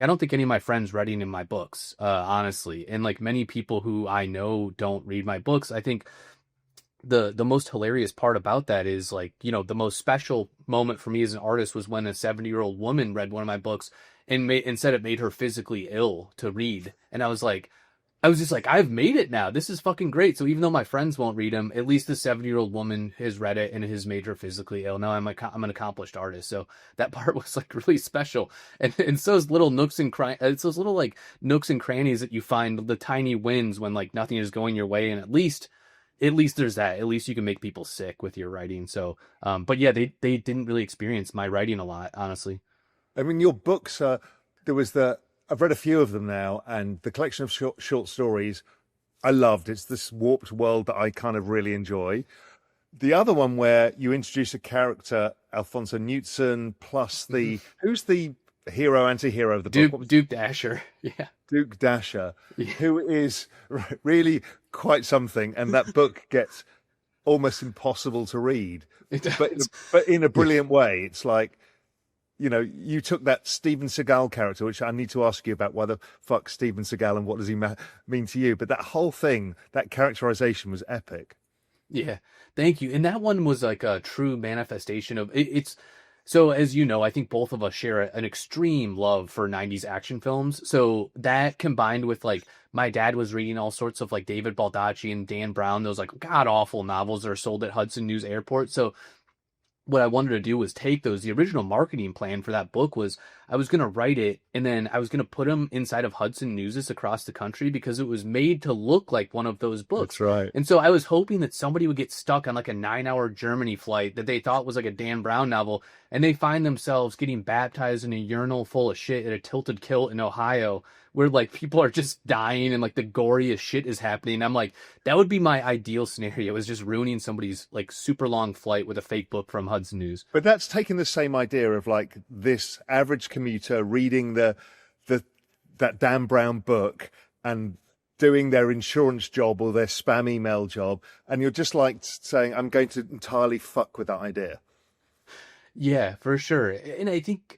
I don't think any of my friends read any of my books, honestly. And like many people who I know don't read my books. I think the most hilarious part about that is like, the most special moment for me as an artist was when a 70-year-old woman read one of my books and said it made her physically ill to read. And I was just like, I've made it now. This is fucking great. So even though my friends won't read them, at least the 70-year-old woman has read it and it has made her physically ill. Now I'm an accomplished artist. So that part was like really special. And so those little it's those little like nooks and crannies that you find, the tiny wins when like nothing is going your way. And at least there's that. At least you can make people sick with your writing. So, but yeah, they didn't really experience my writing a lot, honestly. I mean, your books, there was I've read a few of them now, and the collection of short stories I loved. It's this warped world that I kind of really enjoy. The other one where you introduce a character, Alfonso Newton, plus who's the hero, anti-hero of the book? Duke Dasher. Yeah. Duke Dasher, Yeah. who is really quite something, and that book gets almost impossible to read, It but does. but in a brilliant way. It's like, you took that Steven Seagal character, which I need to ask you about why the fuck Steven Seagal and what does he mean to you? But that whole thing, that characterization was epic. Yeah, thank you. And that one was like a true manifestation of it's. So as you know, I think both of us share an extreme love for 90s action films. So that combined with like my dad was reading all sorts of like David Baldacci and Dan Brown, those like god awful novels that are sold at Hudson News Airport. So what I wanted to do was take those. The original marketing plan for that book was I was going to write it and then I was going to put them inside of Hudson Newses across the country because it was made to look like one of those That's books. right. And so I was hoping that somebody would get stuck on like a 9-hour Germany flight that they thought was like a Dan Brown novel, and they find themselves getting baptized in a urinal full of shit at a tilted kilt in Ohio where like people are just dying and like the goriest shit is happening. I'm like, that would be my ideal scenario, is just ruining somebody's like super long flight with a fake book from Hudson News. But that's taken the same idea of like this average commuter reading the that Dan Brown book and doing their insurance job or their spam email job, and you're just like saying, I'm going to entirely fuck with that idea. Yeah, for sure. And I think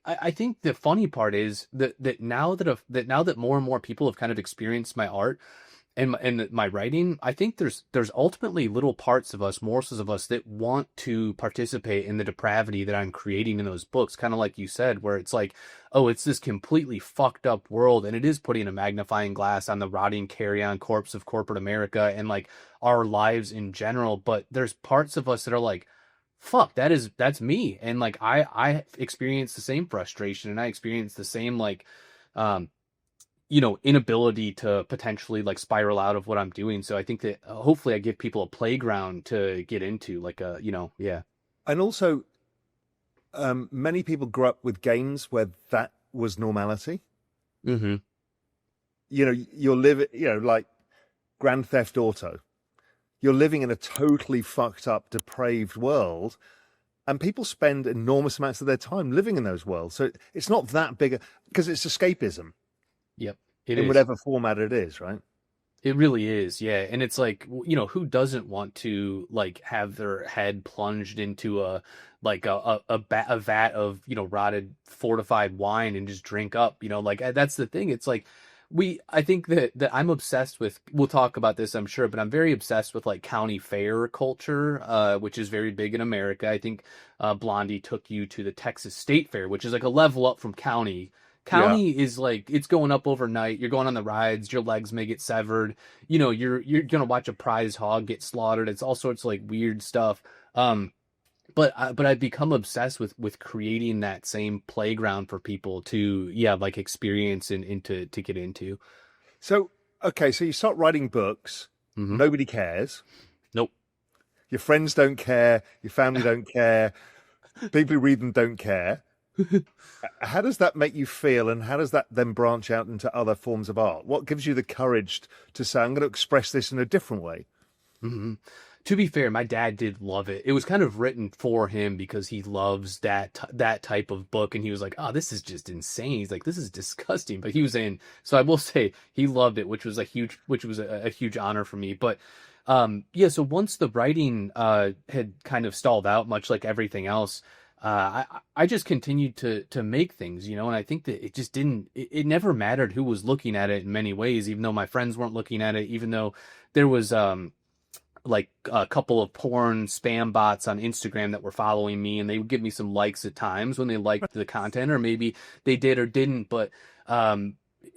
the funny part is that now that more and more people have kind of experienced my art and my writing, I think there's ultimately little parts of us, morsels of us that want to participate in the depravity that I'm creating in those books, kind of like you said, where it's like, oh, it's this completely fucked up world, and it is putting a magnifying glass on the rotting carrion corpse of corporate America and like our lives in general. But there's parts of us that are like, fuck, that's me. And like I experience the same frustration, and I experience the same like um inability to potentially like spiral out of what I'm doing. So I think that hopefully I give people a playground to get into, like yeah. And also, many people grew up with games where that was normality. Mm-hmm. You're living, like Grand Theft Auto. You're living in a totally fucked up, depraved world, and people spend enormous amounts of their time living in those worlds. So it's not that big, because it's escapism Yep. It in is. whatever format it is, right? It really is, yeah. And it's like, who doesn't want to like have their head plunged into a like a vat of, rotted fortified wine and just drink up, like that's the thing. It's like I think that I'm obsessed with, we'll talk about this, I'm sure, but I'm very obsessed with like county fair culture, which is very big in America. I think Blondie took you to the Texas State Fair, which is like a level up from county. Yeah. County is like, it's going up overnight. You're going on the rides. Your legs may get severed. You're gonna watch a prize hog get slaughtered. It's all sorts of like weird stuff. But I've become obsessed with creating that same playground for people to, yeah, like experience and to get into. So, okay, so you start writing books. Hmm. Nobody cares. Nope. Your friends don't care. Your family don't care. People who read them don't care. How does that make you feel, and how does that then branch out into other forms of art? What gives you the courage to say, I'm going to express this in a different way? Hmm. To be fair, my dad did love it. It was kind of written for him because he loves that type of book, and he was like, "Oh, this is just insane." He's like, "This is disgusting," but he was in. So I will say he loved it, which was a huge honor for me. But yeah, so once the writing had kind of stalled out, much like everything else, I just continued to make things, you know, and I think that it just didn't, it never mattered who was looking at it in many ways, even though my friends weren't looking at it, even though there was, like a couple of porn spam bots on Instagram that were following me and they would give me some likes at times when they liked the content, or maybe they did or didn't, but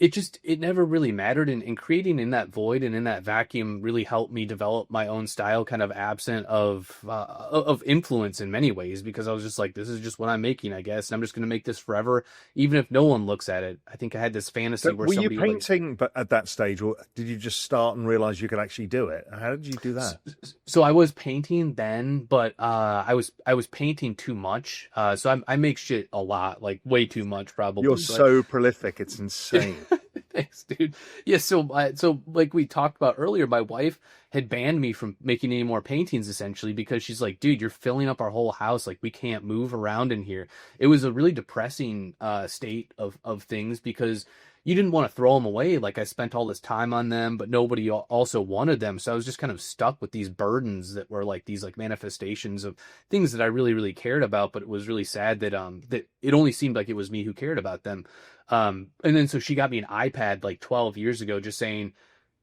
it never really mattered. And creating in that void and in that vacuum really helped me develop my own style, kind of absent of influence in many ways, because I was just like, this is just what I'm making, I guess, and I'm just going to make this forever, even if no one looks at it. I think I had this fantasy So where were you somebody painting but at that stage, or did you just start and realize you could actually do it? How did you do that? so I was painting then, but I was painting too much. So I make shit a lot, like way too much probably. You're So so prolific, it's insane. thanks, dude. Yeah, so like we talked about earlier, my wife had banned me from making any more paintings essentially because she's like, dude, you're filling up our whole house. Like we can't move around in here. It was a really depressing state of things because you didn't want to throw them away. Like I spent all this time on them, but nobody also wanted them. So I was just kind of stuck with these burdens that were like these like manifestations of things that I really, really cared about. But it was really sad that that it only seemed like it was me who cared about them. And then so she got me an iPad like 12 years ago, just saying,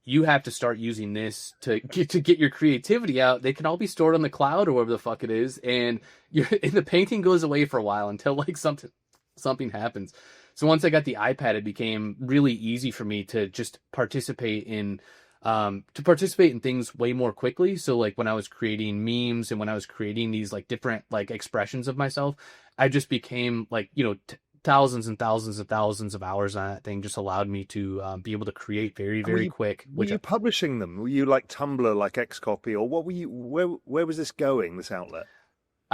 you have to start using this to get your creativity out. They can all be stored on the cloud or wherever the fuck it is, and and the painting goes away for a while until like something happens. So once I got the iPad, it became really easy for me to just participate in things way more quickly. So like when I was creating memes and when I was creating these like different like expressions of myself, I just became like, you know, thousands and thousands and thousands of hours on that thing just allowed me to be able to create very, And very quick. were you publishing them? Were you like Tumblr, like Xcopy, or what were you? Where was this going? This outlet?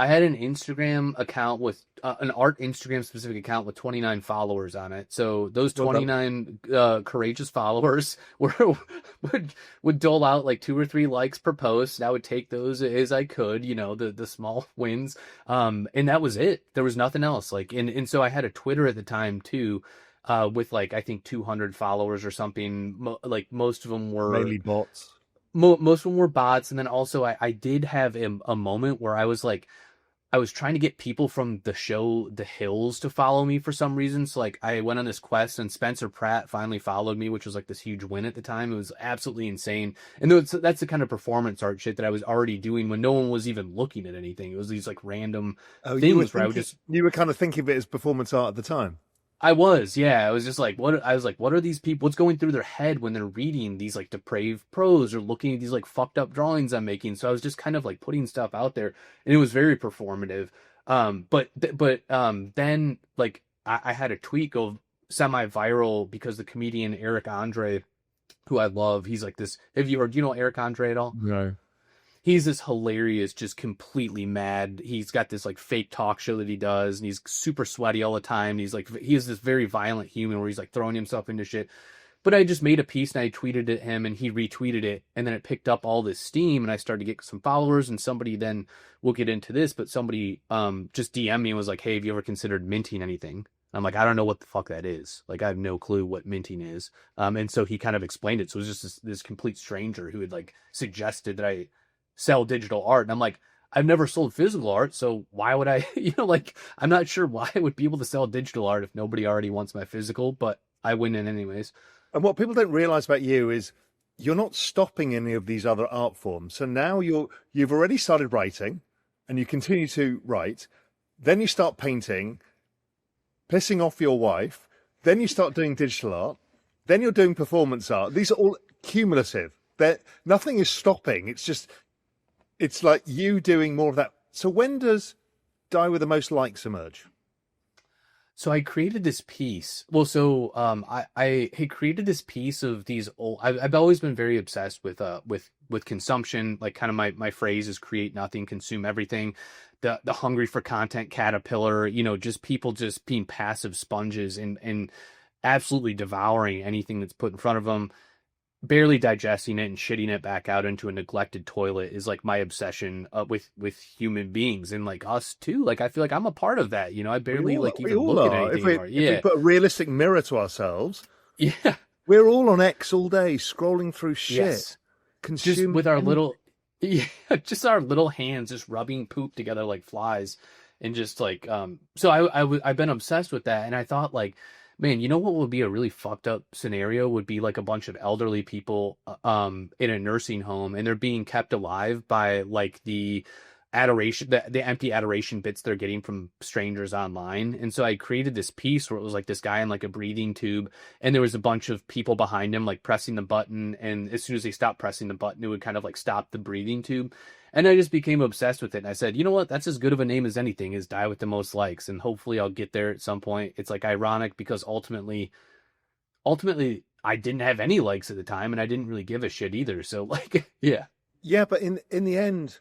I had an Instagram account with an art Instagram specific account with 29 followers on it. So those Well done. 29 courageous followers would dole out like 2 or 3 likes per post. And I would take those as I could, you know, the small wins. And that was it. There was nothing else. Like and so I had a Twitter at the time too, with like I think 200 followers or something. Like most of them were Mainly bots. most of them were bots. And then also I did have a moment where I was like, I was trying to get people from the show The Hills to follow me for some reason. So like I went on this quest and Spencer Pratt finally followed me, which was like this huge win at the time. It was absolutely insane. And that's the kind of performance art shit that I was already doing when no one was even looking at anything. It was these like random Oh, things where I would just you were kind of thinking of it as performance art at the time. I was, yeah. I was just like, what are these people? What's going through their head when they're reading these like depraved prose or looking at these like fucked up drawings I'm making? So I was just kind of like putting stuff out there, and it was very performative. Then like I had a tweet go semi-viral because the comedian Eric Andre, who I love, he's like this. Have you heard? Do you know Eric Andre at all? No. He's this hilarious, just completely mad. He's got this like fake talk show that he does, and he's super sweaty all the time. He's like, he has this very violent humor where he's like throwing himself into shit. But I just made a piece and I tweeted at him and he retweeted it. And then it picked up all this steam and I started to get some followers. And somebody then, we'll get into this, but somebody just DM'd me and was like, hey, have you ever considered minting anything? I'm like, I don't know what the fuck that is. Like, I have no clue what minting is. And so he kind of explained it. So it was just this complete stranger who had like suggested that I sell digital art. And I'm like, I've never sold physical art, so why would I, like, I'm not sure why I would be able to sell digital art if nobody already wants my physical, but I win in anyways. And what people don't realize about you is you're not stopping any of these other art forms. So now you've already started writing and you continue to write. Then you start painting, pissing off your wife. Then you start doing digital art. Then you're doing performance art. These are all cumulative. Nothing is stopping. It's like you doing more of that. So when does Die With The Most Likes emerge? So I created this piece. Well, so I had created this piece of these old. I've always been very obsessed with consumption. Like kind of my phrase is create nothing, consume everything. The hungry for content caterpillar. Just people just being passive sponges and absolutely devouring anything that's put in front of them. Barely digesting it and shitting it back out into a neglected toilet is like my obsession with human beings and like us too. Like I feel like I'm a part of that. I barely like even look at anything anymore. If we put a realistic mirror to ourselves, yeah, we're all on X all day, scrolling through shit, yes. Just with our little, yeah, just our little hands just rubbing poop together like flies. and just like so I've been obsessed with that, and I thought like, man, you know what would be a really fucked up scenario would be like a bunch of elderly people in a nursing home, and they're being kept alive by like the adoration, the empty adoration bits they're getting from strangers online. And so I created this piece where it was like this guy in like a breathing tube, and there was a bunch of people behind him like pressing the button, and as soon as they stopped pressing the button, it would kind of like stop the breathing tube. And I just became obsessed with it. And I said, you know what? That's as good of a name as anything, is Die with the Most Likes. And hopefully I'll get there at some point. It's like ironic because ultimately I didn't have any likes at the time, and I didn't really give a shit either. So like, yeah. Yeah, but in the end,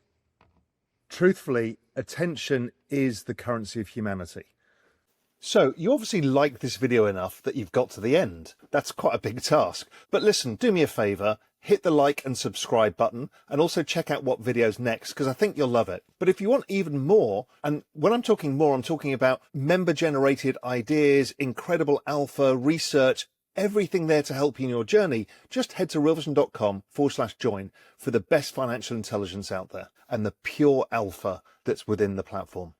truthfully, attention is the currency of humanity. So you obviously liked this video enough that you've got to the end. That's quite a big task. But listen, do me a favor, hit the like and subscribe button, and also check out what video's next, because I think you'll love it. But if you want even more, and when I'm talking more, I'm talking about member-generated ideas, incredible alpha, research, everything there to help you in your journey, just head to realvision.com/join for the best financial intelligence out there and the pure alpha that's within the platform.